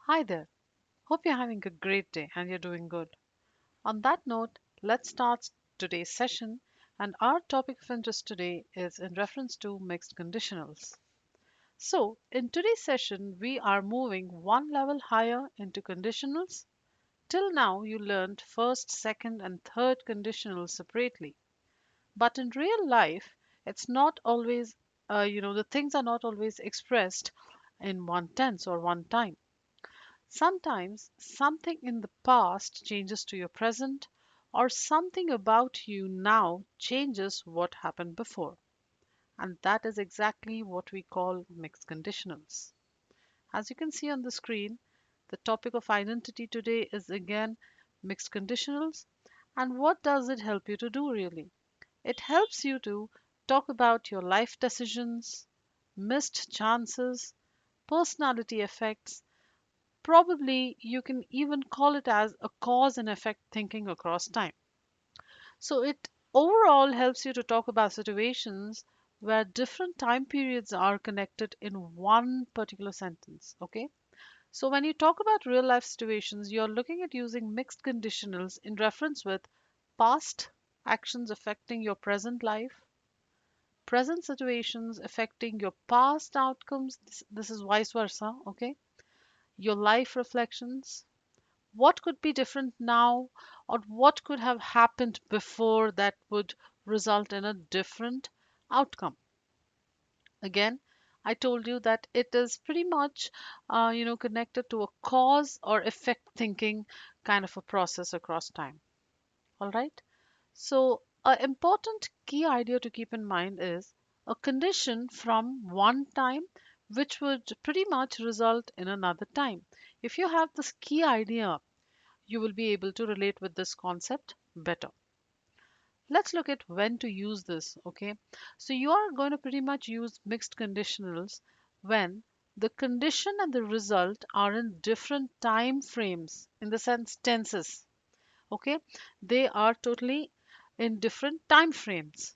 Hi there. Hope you're having a great day and you're doing good. On that note, let's start today's session. And our topic of interest today is in reference to mixed conditionals. So, in today's session, we are moving one level higher into conditionals. Till now, you learned first, second, and third conditionals separately. But in real life, it's not always, the things are not always expressed in one tense or one time. Sometimes something in the past changes to your present, or something about you now changes what happened before. And that is exactly what we call mixed conditionals. As you can see on the screen, the topic of identity today is again mixed conditionals. And what does it help you to do really? It helps you to talk about your life decisions, missed chances, personality effects. Probably you can even call it as a cause and effect thinking across time. So it overall helps you to talk about situations where different time periods are connected in one particular sentence. Okay. So when you talk about real life situations, you're looking at using mixed conditionals in reference with past actions affecting your present life, present situations affecting your past outcomes. This is vice versa. Okay. Your life reflections, what could be different now, or what could have happened before that would result in a different outcome. Again, I told you that it is pretty much connected to a cause or effect thinking kind of a process across time. All right. So an important key idea to keep in mind is a condition from one time which would pretty much result in another time. If you have this key idea, you will be able to relate with this concept better. Let's look at when to use this, okay? So you are going to pretty much use mixed conditionals when the condition and the result are in different time frames, in the sense tenses, okay? They are totally in different time frames.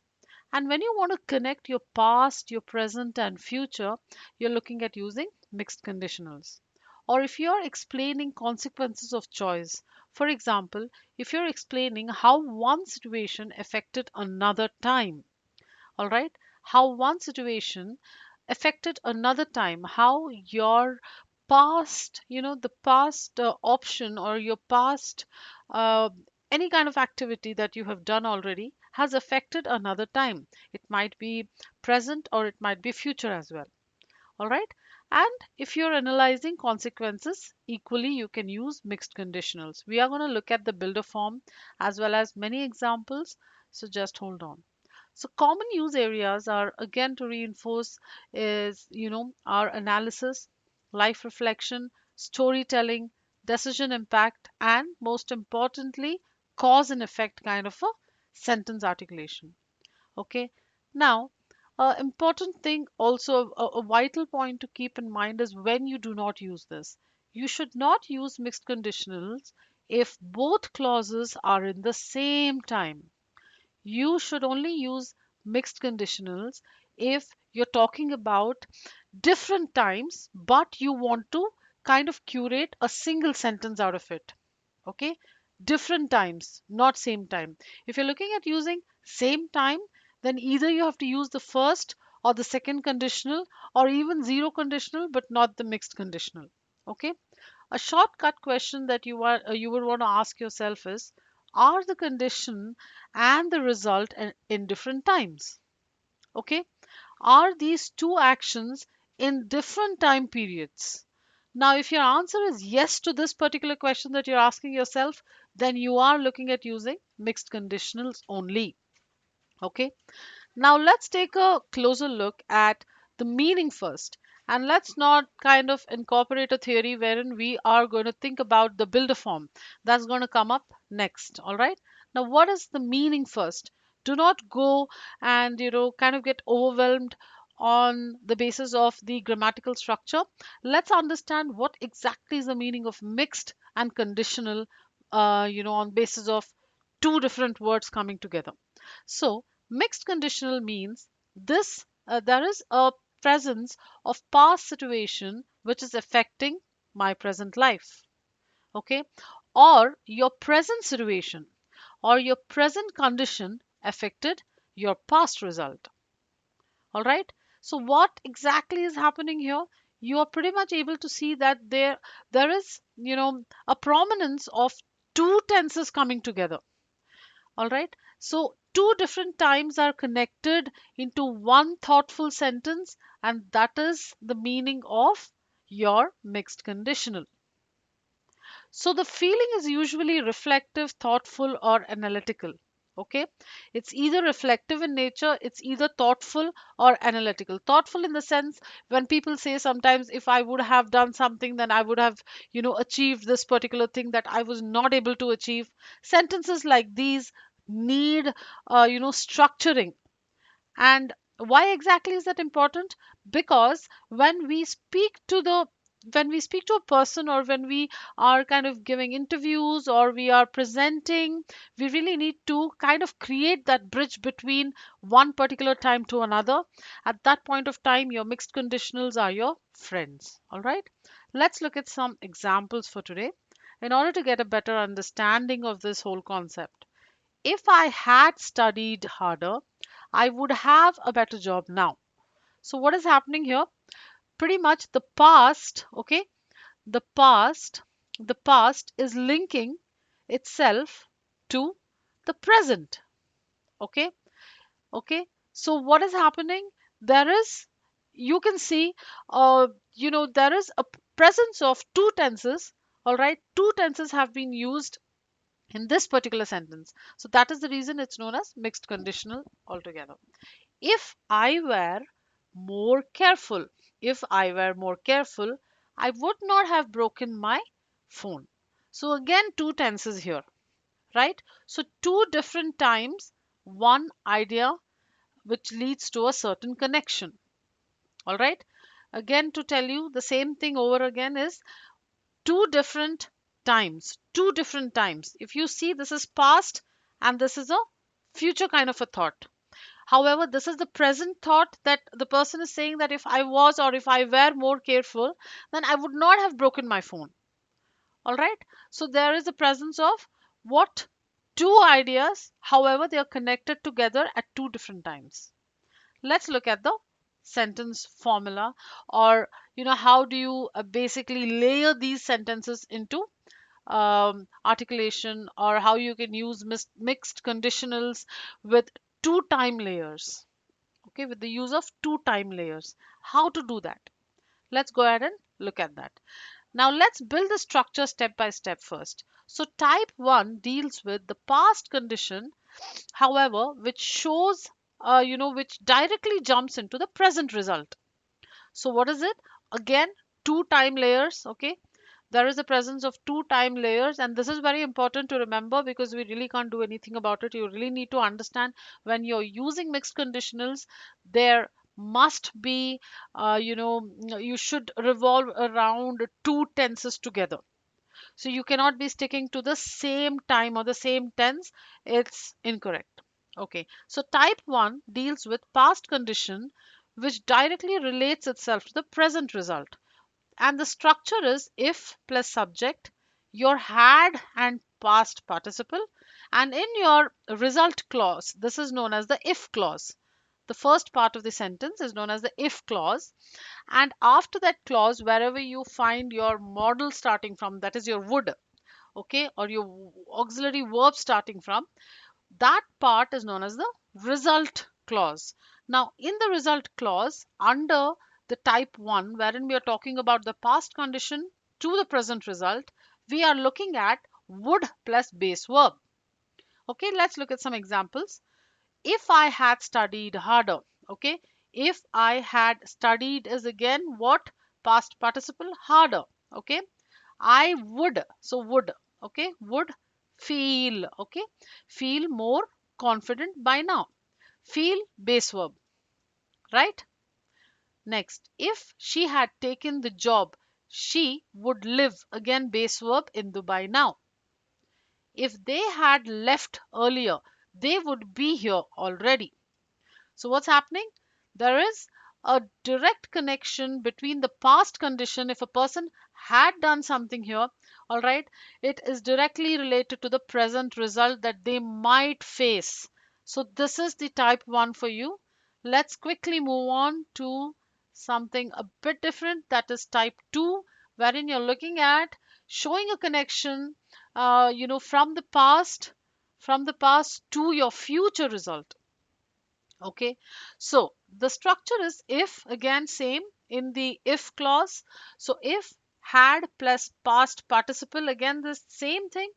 And when you want to connect your past, your present, and future, you're looking at using mixed conditionals. Or if you're explaining consequences of choice, for example, if you're explaining how one situation affected another time, all right, how one situation affected another time, how your past, the past option or your past uh, any kind of activity that you have done already has affected another time. It might be present or it might be future as well. All right. And if you're analyzing consequences, equally you can use mixed conditionals. We are going to look at the builder form as well as many examples. So just hold on. So common use areas are again to reinforce is, our analysis, life reflection, storytelling, decision impact, and most importantly, cause and effect kind of a sentence articulation. Okay. Now, important thing also, a vital point to keep in mind is when you do not use this. You should not use mixed conditionals if both clauses are in the same time. You should only use mixed conditionals if you're talking about different times, but you want to kind of curate a single sentence out of it. Okay, different times, not same time. If you're looking at using same time, then either you have to use the first or the second conditional, or even zero conditional but not the mixed conditional. Okay, a shortcut question that you would want to ask yourself is, are the condition and the result in different times? Okay, are these two actions in different time periods? Now, if your answer is yes to this particular question that you're asking yourself, then you are looking at using mixed conditionals only. Okay. Now, let's take a closer look at the meaning first. And let's not kind of incorporate a theory wherein we are going to think about the builder form. That's going to come up next. All right. Now, what is the meaning first? Do not go and, kind of get overwhelmed on the basis of the grammatical structure. Let's understand what exactly is the meaning of mixed and conditional, on basis of two different words coming together. So, mixed conditional means there is a presence of past situation which is affecting my present life. Okay, or your present situation or your present condition affected your past result. All right, so what exactly is happening here? You are pretty much able to see that there is, a prominence of two tenses coming together. All right, so two different times are connected into one thoughtful sentence, and that is the meaning of your mixed conditional. So the feeling is usually reflective, thoughtful, or analytical. Okay, it's either reflective in nature, it's either thoughtful or analytical. Thoughtful in the sense, when people say sometimes, if I would have done something, then I would have, achieved this particular thing that I was not able to achieve. Sentences like these need, structuring. And why exactly is that important? Because when we speak to a person, or when we are kind of giving interviews, or we are presenting, we really need to kind of create that bridge between one particular time to another. At that point of time, your mixed conditionals are your friends. All right, let's look at some examples for today in order to get a better understanding of this whole concept. If I had studied harder, I would have a better job now. So, what is happening here? Pretty much the past, okay? The past, the past is linking itself to the present, okay? Okay. So, what is happening? There is, you can see, there is a presence of two tenses, all right? Two tenses have been used in this particular sentence. So, that is the reason it's known as mixed conditional altogether. If I were more careful, if I were more careful, I would not have broken my phone. So again, two tenses here, right? So two different times, one idea which leads to a certain connection. All right. Again, to tell you the same thing over again is two different times, two different times. If you see, this is past and this is a future kind of a thought. However, this is the present thought that the person is saying that if I was, or if I were more careful, then I would not have broken my phone. All right. So there is a presence of what? Two ideas. However, they are connected together at two different times. Let's look at the sentence formula, or how do you basically layer these sentences into articulation, or how you can use mixed conditionals with two time layers. Okay, with the use of two time layers. How to do that? Let's go ahead and look at that. Now let's build the structure step by step first. So type 1 deals with the past condition, however, which shows, which directly jumps into the present result. So what is it? Again, two time layers. Okay, there is a presence of two time layers, and this is very important to remember, because we really can't do anything about it. You really need to understand, when you're using mixed conditionals, there must be, you should revolve around two tenses together. So you cannot be sticking to the same time or the same tense. It's incorrect. Okay, so type 1 deals with past condition which directly relates itself to the present result, and the structure is if plus subject, your had and past participle, and in your result clause, this is known as the if clause. The first part of the sentence is known as the if clause, and after that clause, wherever you find your modal starting from, that is your would, okay, or your auxiliary verb starting from, that part is known as the result clause. Now, in the result clause, under the type 1, wherein we are talking about the past condition to the present result, we are looking at would plus base verb. Okay, let's look at some examples. If I had studied harder, okay, if I had studied is again what? Past participle harder, okay. I would, so would, okay, would feel, okay, feel more confident by now. Feel base verb, right? Next, if she had taken the job, she would live, again base verb in Dubai now. If they had left earlier, they would be here already. So what's happening? There is a direct connection between the past condition. If a person had done something here, all right, it is directly related to the present result that they might face. So this is the type 1 for you. Let's quickly move on to something a bit different, that is type 2, wherein you're looking at showing a connection, from the past to your future result. Okay, so the structure is if, again same in the if clause. So if, had plus past participle, again the same thing.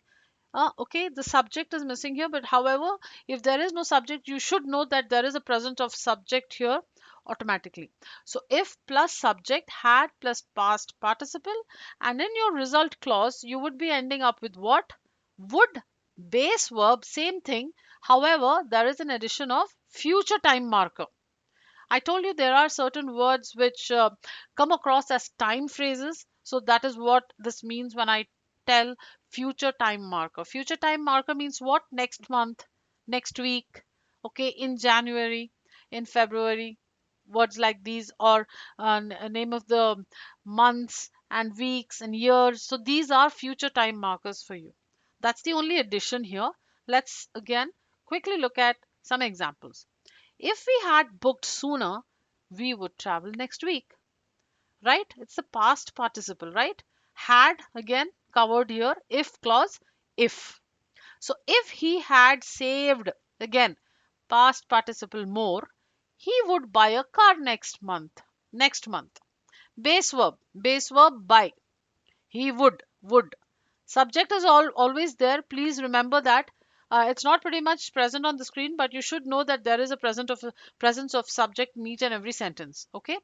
Okay, the subject is missing here, but however, if there is no subject, you should know that there is a presence of subject here automatically. So if plus subject, had plus past participle, and in your result clause you would be ending up with what? Would, base verb, same thing. However, there is an addition of future time marker. I told you there are certain words which come across as time phrases. So that is what this means when I tell future time marker. Future time marker means what? Next month, next week, okay, in January, in February, words like these, or name of the months and weeks and years. So these are future time markers for you. That's the only addition here. Let's again quickly look at some examples. If we had booked sooner, we would travel next week, right? It's the past participle, right? Had, again, covered here, if clause, if. So if he had saved, again, past participle more, he would buy a car next month. Next month. Base verb buy. He would. Subject is always there. Please remember that. It's not pretty much present on the screen, but you should know that there is a presence of subject in each and every sentence. Okay,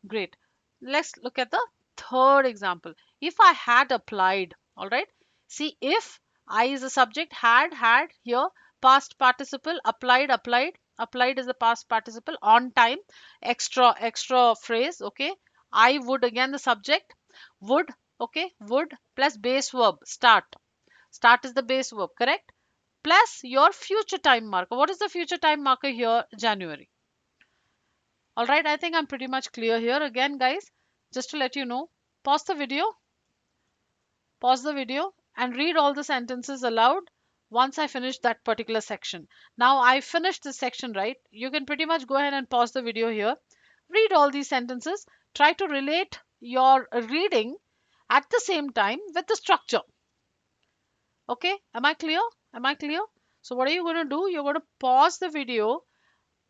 great. Let's look at the third example. If I had applied, all right. See, if I is the subject, had here, past participle, applied is the past participle, on time, extra phrase. Okay, I would, again the subject, would, okay, would plus base verb start is the base verb, correct, plus your future time marker. What is the future time marker here? January. All right, I think I'm pretty much clear here. Again, guys, just to let you know, pause the video pause the video and read all the sentences aloud once I finish that particular section. Now I finished this section, right? You can pretty much go ahead and pause the video here, read all these sentences, try to relate your reading at the same time with the structure. Okay, am I clear? Am I clear? So what are you going to do? You're going to pause the video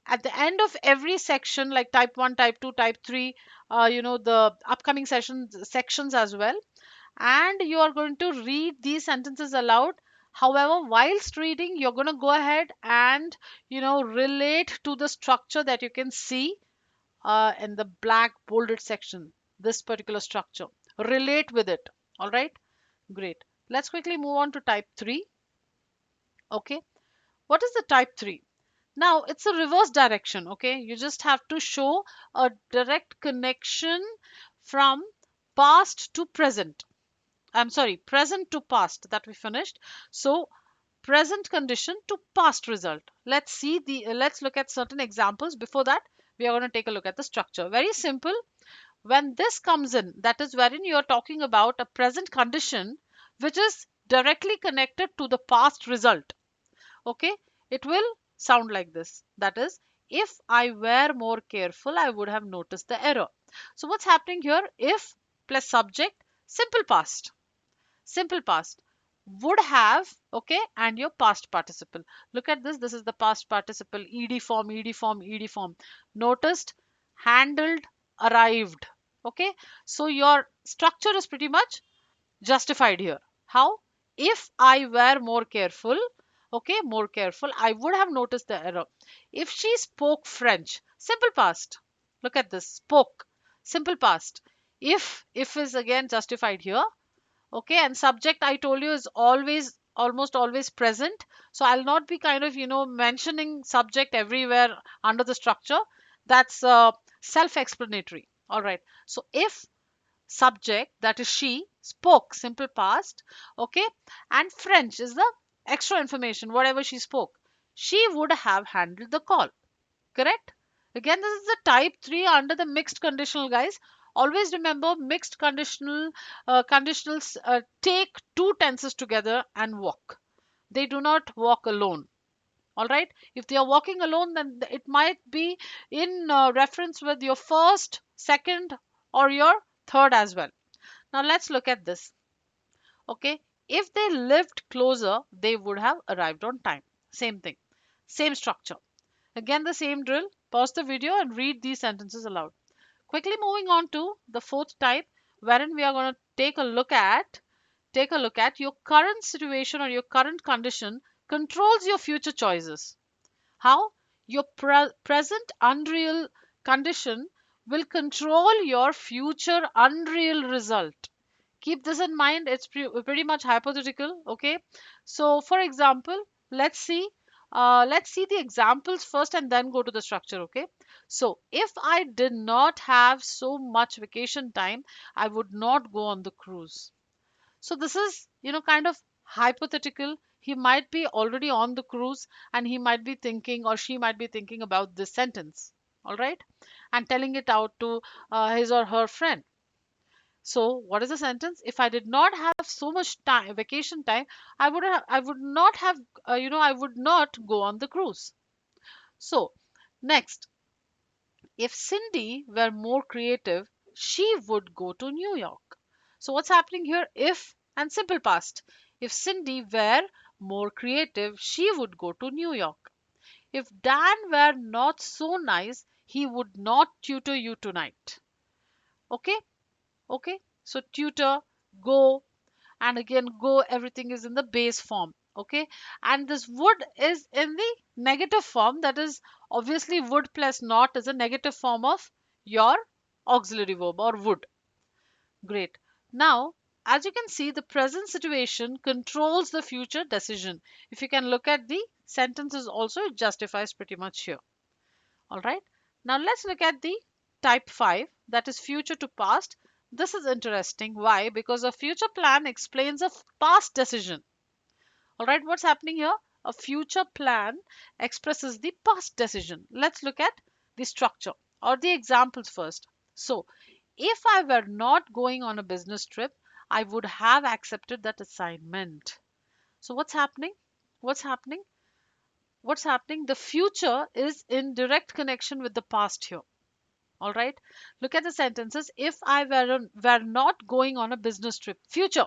at the end of every section, like type 1, type 2, type 3, the upcoming sections as well, and you are going to read these sentences aloud. However, whilst reading, you're going to go ahead and relate to the structure that you can see in the black bolded section, this particular structure, relate with it. All right, great. Let's quickly move on to type 3. Okay, what is the type 3? Now it's a reverse direction. Okay, you just have to show a direct connection from past to present. I'm sorry, present to past, that we finished. So present condition to past result. Let's look at certain examples. Before that, we are going to take a look at the structure. Very simple. When this comes in, that is wherein you are talking about a present condition which is directly connected to the past result. Okay, it will sound like this. That is, if I were more careful, I would have noticed the error. So what's happening here? If plus subject, simple past, would have, okay, and your past participle. Look at this. This is the past participle, ed form, ed form. Noticed, handled, arrived. Okay, so your structure is pretty much justified here. How? If I were more careful, okay, more careful, I would have noticed the error. If she spoke French, simple past. Look at this, spoke, simple past. If is again justified here. Okay, and subject, I told you, is almost always present. So I'll not be kind of mentioning subject everywhere under the structure. That's self-explanatory. All right. So if subject, that is she, spoke, simple past, okay, and French is the extra information, whatever she spoke, she would have handled the call, correct. Again, this is the type 3 under the mixed conditional, guys. Always remember mixed conditionals take two tenses together and walk. They do not walk alone. All right. If they are walking alone, then it might be in reference with your first, second, or your third as well. Now let's look at this. Okay. If they lived closer, they would have arrived on time. Same thing, same structure. Again, the same drill. Pause the video and read these sentences aloud. Quickly moving on to the fourth type, wherein we are going to take a look at your current situation or your current condition controls your future choices. How? Your present unreal condition will control your future unreal result. Keep this in mind. It's pretty much hypothetical. Okay. So, for example, let's see the examples first and then go to the structure. Okay. So, if I did not have so much vacation time, I would not go on the cruise. So this is, kind of hypothetical. He might be already on the cruise and he might be thinking or she might be thinking about this sentence. All right. And telling it out to his or her friend. So what is the sentence? If I did not have so much time, vacation time, I would not have, I would not go on the cruise. So next, if Cindy were more creative, she would go to New York. So, what's happening here? If and simple past. If Cindy were more creative, she would go to New York. If Dan were not so nice, he would not tutor you tonight. Okay? Okay? So, tutor, go, and again, go, everything is in the base form. Okay? And this would is in the negative form. That is, obviously, would plus not is a negative form of your auxiliary verb or would. Great. Now, as you can see, the present situation controls the future decision. If you can look at the sentences also, it justifies pretty much here. All right. Now let's look at the type 5, that is future to past. This is interesting. Why? Because a future plan explains a past decision. All right, what's happening here? A future plan expresses the past decision. Let's look at the structure or the examples first. So, if I were not going on a business trip, I would have accepted that assignment. So, what's happening? What's happening? What's happening? The future is in direct connection with the past here. All right. Look at the sentences. If I were not going on a business trip, future.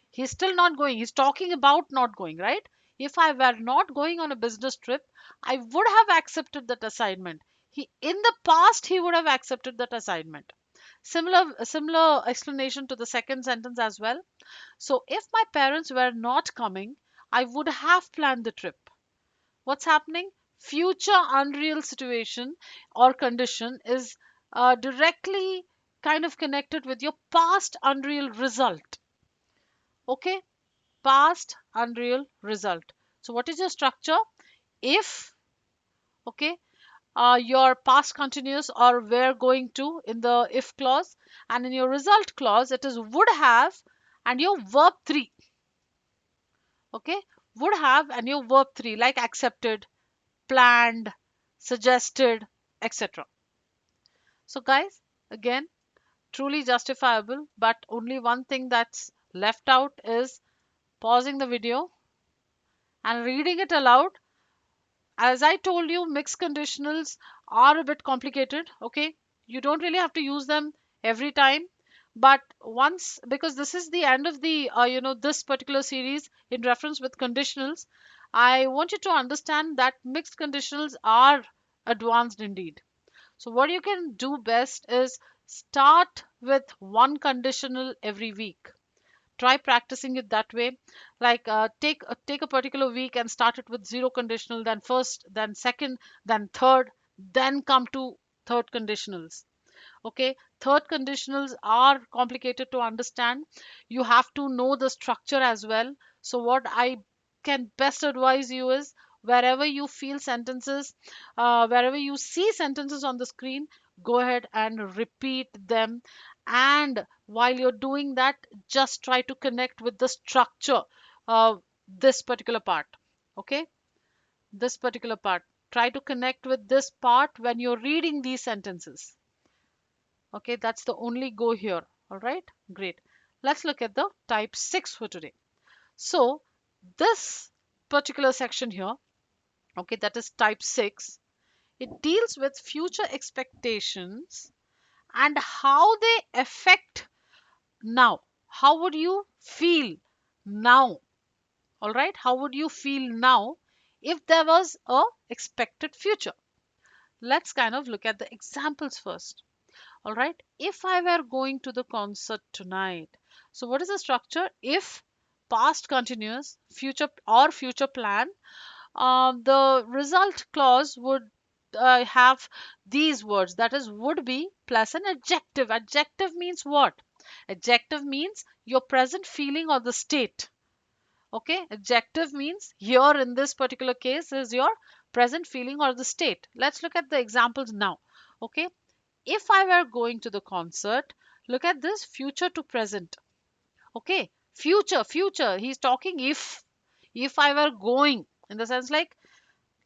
He's still not going. He's talking about not going, right? If I were not going on a business trip, I would have accepted that assignment. In the past, he would have accepted that assignment. A similar explanation to the second sentence as well. So, if my parents were not coming, I would have planned the trip. What's happening? Future unreal situation or condition is directly kind of connected with your past unreal result. Okay, past unreal result. So what is your structure? If, okay, your past continuous or were going to in the if clause, and in your result clause it is would have and your verb 3. Okay, would have and your verb 3 like accepted, planned, suggested, etc. So guys, again, truly justifiable, but only one thing that's left out is pausing the video and reading it aloud. As I told you, mixed conditionals are a bit complicated. Okay, you don't really have to use them every time, but once, because this is the end of the this particular series in reference with conditionals, I want you to understand that mixed conditionals are advanced indeed. So what you can do best is start with one conditional every week. Try practicing it that way. Like take a particular week and start it with zero conditional, then first, then second, then third, then come to third conditionals. Okay, third conditionals are complicated to understand. You have to know the structure as well. So what I can best advise you is, wherever you feel sentences, wherever you see sentences on the screen, go ahead and repeat them. And while you're doing that, just try to connect with the structure of this particular part. Okay, this particular part, try to connect with this part when you're reading these sentences. Okay, that's the only go here. All right, great. Let's look at the type 6 for today. So this particular section here, okay, that is type 6. It deals with future expectations and how they affect now. How would you feel now? All right, how would you feel now if there was a expected future? Let's kind of look at the examples first. All right, if I were going to the concert tonight, so what is the structure? If past continuous, future or future plan, the result clause would have these words, that is would be plus an adjective. Adjective means what? Adjective means your present feeling or the state. Okay, adjective means here in this particular case is your present feeling or the state. Let's look at the examples now. Okay, if I were going to the concert, look at this future to present. Okay, future, he's talking if I were going, in the sense like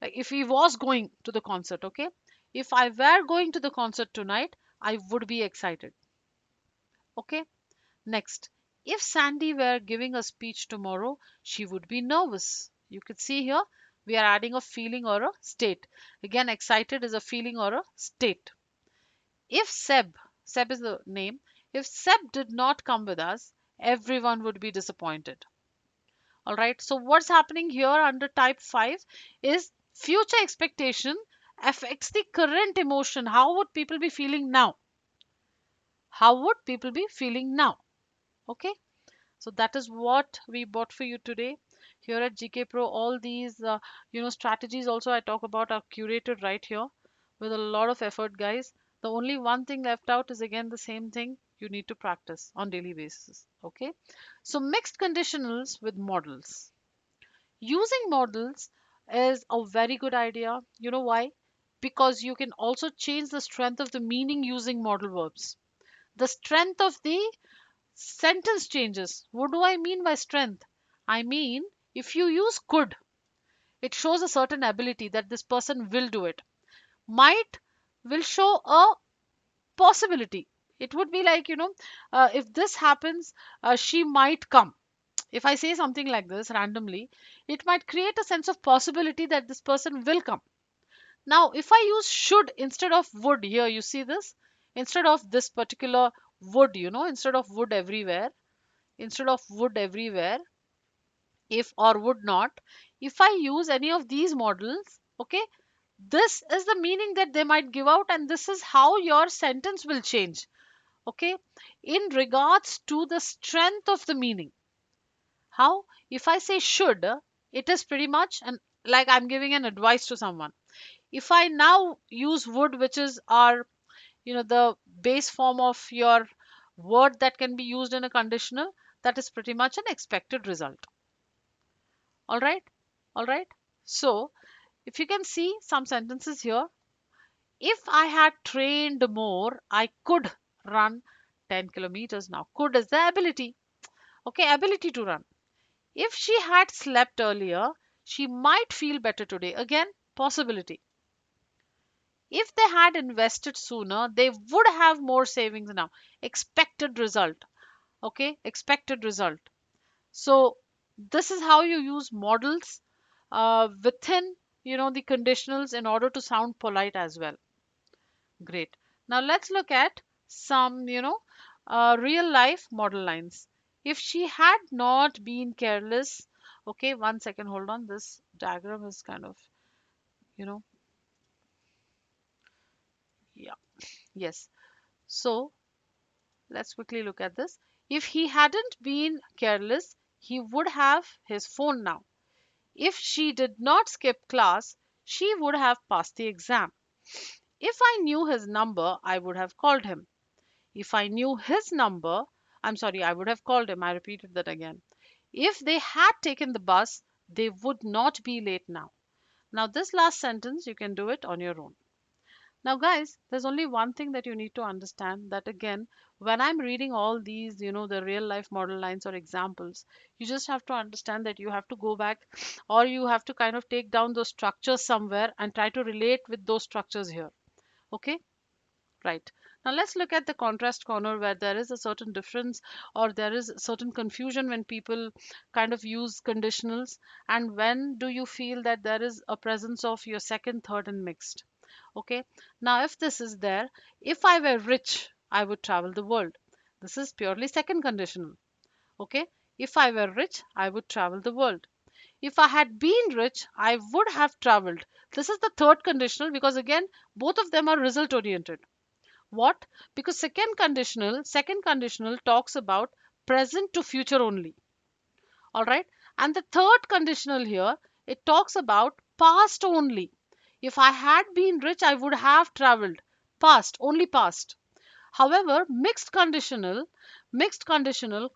if he was going to the concert. Okay, if I were going to the concert tonight, I would be excited. Okay, next, if Sandy were giving a speech tomorrow, she would be nervous. You could see here we are adding a feeling or a state. Again, excited is a feeling or a state. If Seb is the name, if Seb did not come with us, everyone would be disappointed. All right, so what's happening here under type 5 is future expectation affects the current emotion. How would people be feeling now? How would people be feeling now? Okay, so that is what we bought for you today here at GKPro. All these strategies also I talk about are curated right here with a lot of effort, guys. The only one thing left out is again the same thing, you need to practice on daily basis. Okay, so mixed conditionals with models. Using models is a very good idea. You know why? Because you can also change the strength of the meaning using model verbs. The strength of the sentence changes. What do I mean by strength? I mean, if you use could, it shows a certain ability that this person will do it. Might will show a possibility. It would be like, if this happens, she might come. If I say something like this randomly, it might create a sense of possibility that this person will come. Now, if I use should instead of would, here you see this, instead of this particular would, instead of would everywhere, if or would not, if I use any of these models, okay, this is the meaning that they might give out, and this is how your sentence will change. Okay, in regards to the strength of the meaning. How? If I say should, it is pretty much and like I'm giving an advice to someone. If I now use would, which is our, the base form of your word that can be used in a conditional, that is pretty much an expected result. All right, all right. So if you can see some sentences here, if I had trained more, I could run 10 kilometers. Now, could is the ability. Okay, ability to run. If she had slept earlier, she might feel better today. Again, possibility. If they had invested sooner, they would have more savings now. Expected result. Okay, expected result. So this is how you use models within, the conditionals in order to sound polite as well. Great. Now let's look at some, real life model lines. If she had not been careless, okay, one second, hold on. This diagram is kind of, you know, yeah, yes. So let's quickly look at this. If he hadn't been careless, he would have his phone now. If she did not skip class, she would have passed the exam. If I knew his number, I would have called him. If I knew his number, I'm sorry, I would have called him. I repeated that again. If they had taken the bus, they would not be late now. Now, this last sentence, you can do it on your own. Now, guys, there's only one thing that you need to understand that again, when I'm reading all these, the real life model lines or examples, you just have to understand that you have to go back or you have to kind of take down those structures somewhere and try to relate with those structures here. Okay? Right. Now let's look at the contrast corner where there is a certain difference or there is certain confusion when people kind of use conditionals. And when do you feel that there is a presence of your second, third, and mixed? Okay. Now, if this is there, if I were rich, I would travel the world. This is purely second conditional. Okay. If I were rich, I would travel the world. If I had been rich, I would have traveled. This is the third conditional because again, both of them are result oriented. What? Because second conditional talks about present to future only. All right. And the third conditional here, it talks about past only. If I had been rich, I would have traveled. Past, only past. However, mixed conditional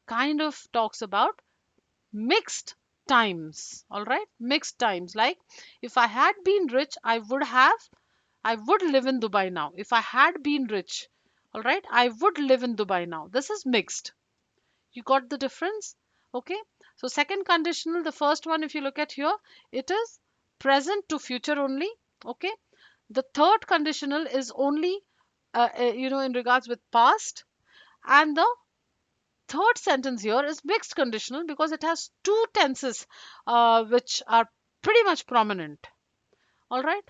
kind of talks about mixed times. All right. Mixed times. Like if I had been rich, I would live in Dubai now. If I had been rich, all right, I would live in Dubai now. This is mixed. You got the difference? Okay. So second conditional, the first one, if you look at here, it is present to future only. Okay. The third conditional is only, in regards with past. And the third sentence here is mixed conditional because it has two tenses, which are pretty much prominent. All right.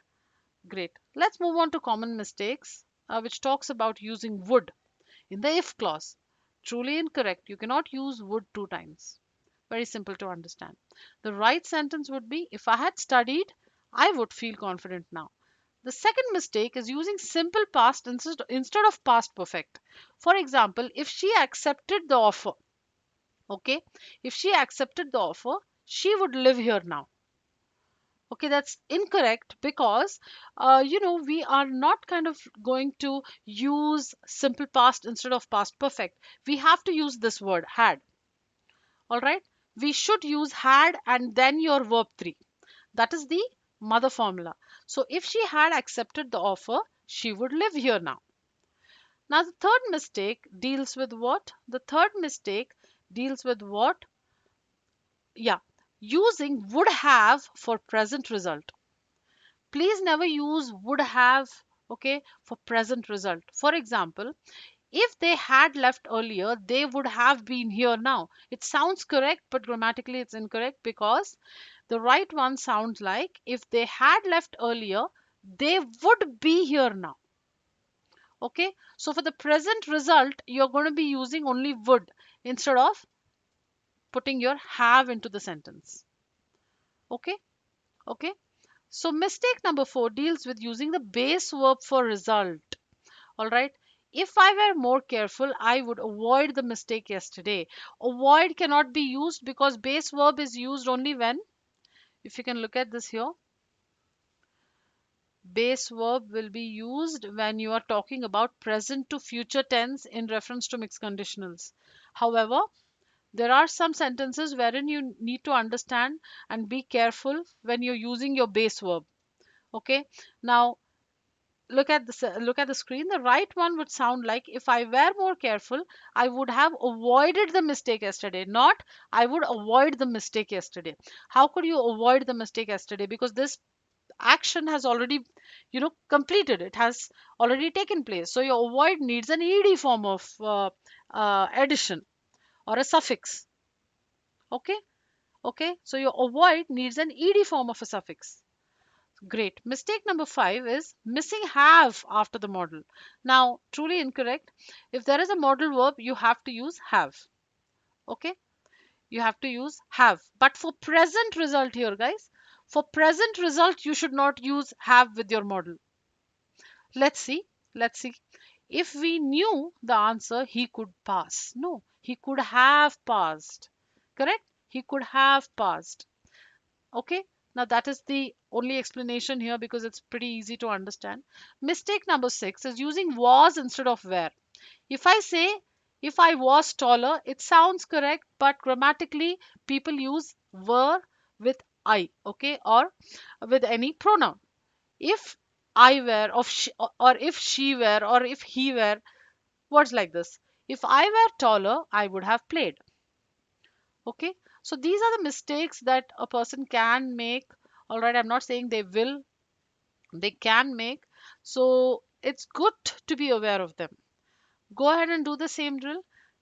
Great. Let's move on to common mistakes, which talks about using would in the if clause. Truly incorrect. You cannot use would two times. Very simple to understand. The right sentence would be if I had studied, I would feel confident now. The second mistake is using simple past instead of past perfect. For example, if she accepted the offer, okay, if she accepted the offer, she would live here now. Okay, that's incorrect because, we are not kind of going to use simple past instead of past perfect. We have to use this word had. All right. We should use had and then your verb 3. That is the mother formula. So if she had accepted the offer, she would live here now. Now, the third mistake deals with what? The third mistake deals with what? Yeah, using would have for present result. Please never use would have, okay, for present result. For example, if they had left earlier, they would have been here now. It sounds correct, but grammatically it's incorrect because the right one sounds like if they had left earlier, they would be here now. Okay, so for the present result, you're going to be using only would instead of putting your have into the sentence. Okay, okay. So mistake number 4 deals with using the base verb for result. All right. If I were more careful, I would avoid the mistake yesterday. Avoid cannot be used because base verb is used only when, if you can look at this here, base verb will be used when you are talking about present to future tense in reference to mixed conditionals. However, there are some sentences wherein you need to understand and be careful when you're using your base verb. Okay. Now, look at the screen. The right one would sound like if I were more careful, I would have avoided the mistake yesterday, not I would avoid the mistake yesterday. How could you avoid the mistake yesterday? Because this action has already, completed. It has already taken place. So your avoid needs an ed form of addition or a suffix. Okay. Okay, so your avoid needs an ed form of a suffix. Great. Mistake number 5 is missing have after the model. Now, truly incorrect. If there is a modal verb, you have to use have. Okay? You have to use have. But for present result here, guys, for present result, you should not use have with your model. Let's see. Let's see. If we knew the answer, he could pass. No, he could have passed. Correct? He could have passed. Okay, now that is the only explanation here because it's pretty easy to understand. Mistake number 6 is using was instead of were. If I say if I was taller, it sounds correct, but grammatically people use were with I, okay, or with any pronoun. If I were of or if she were or if he were, words like this. If I were taller, I would have played. Okay, so these are the mistakes that a person can make. All right, I'm not saying they will, they can make. So it's good to be aware of them. Go ahead and do the same drill.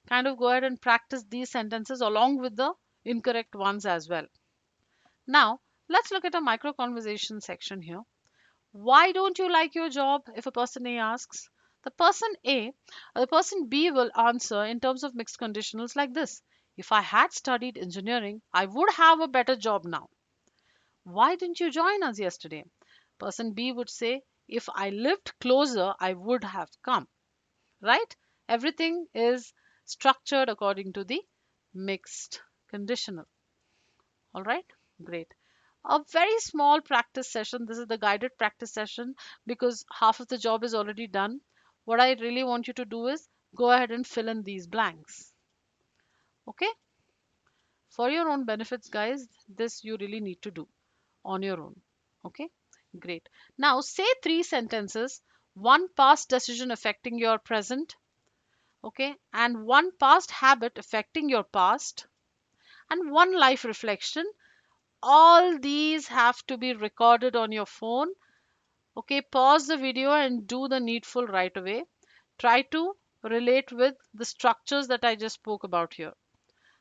Kind of go ahead and practice these sentences along with the incorrect ones as well. Now, let's look at a micro conversation section here. Why don't you like your job? If a person A asks, the person A, the person B will answer in terms of mixed conditionals like this: if I had studied engineering, I would have a better job now. Why didn't you join us yesterday? Person B would say, if I lived closer, I would have come. Right? Everything is structured according to the mixed conditional. All right? Great. A very small practice session. This is the guided practice session because half of the job is already done. What I really want you to do is go ahead and fill in these blanks. Okay? For your own benefits, guys, this you really need to do on your own. Okay? Great. Now, say three sentences: one past decision affecting your present, okay, and one past habit affecting your past, and one life reflection. All these have to be recorded on your phone. Okay, pause the video and do the needful right away. Try to relate with the structures that I just spoke about here.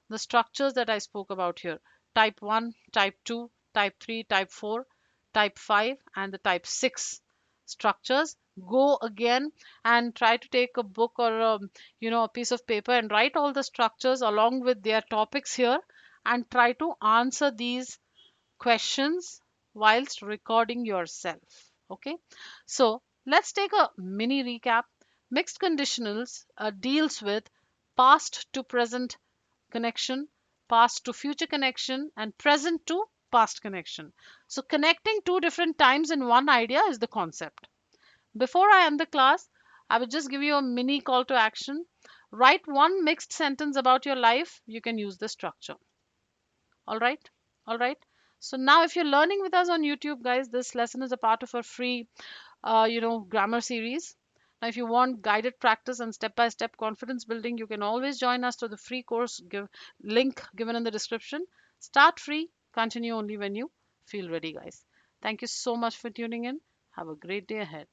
The structures that I spoke about here: type 1, type 2, type 3, type 4, type 5, and the type 6 structures. Go again and try to take a book or a piece of paper and write all the structures along with their topics here, and try to answer these questions whilst recording yourself. Okay, so let's take a mini recap. Mixed conditionals deals with past to present connection, past to future connection, and present to past connection. So connecting two different times in one idea is the concept. Before I end the class, I will just give you a mini call to action. Write one mixed sentence about your life. You can use the structure. All right? All right. So now if you're learning with us on YouTube, guys, this lesson is a part of our free grammar series. Now, if you want guided practice and step-by-step confidence building, you can always join us to the free course link given in the description. Start free, continue only when you feel ready, guys. Thank you so much for tuning in. Have a great day ahead.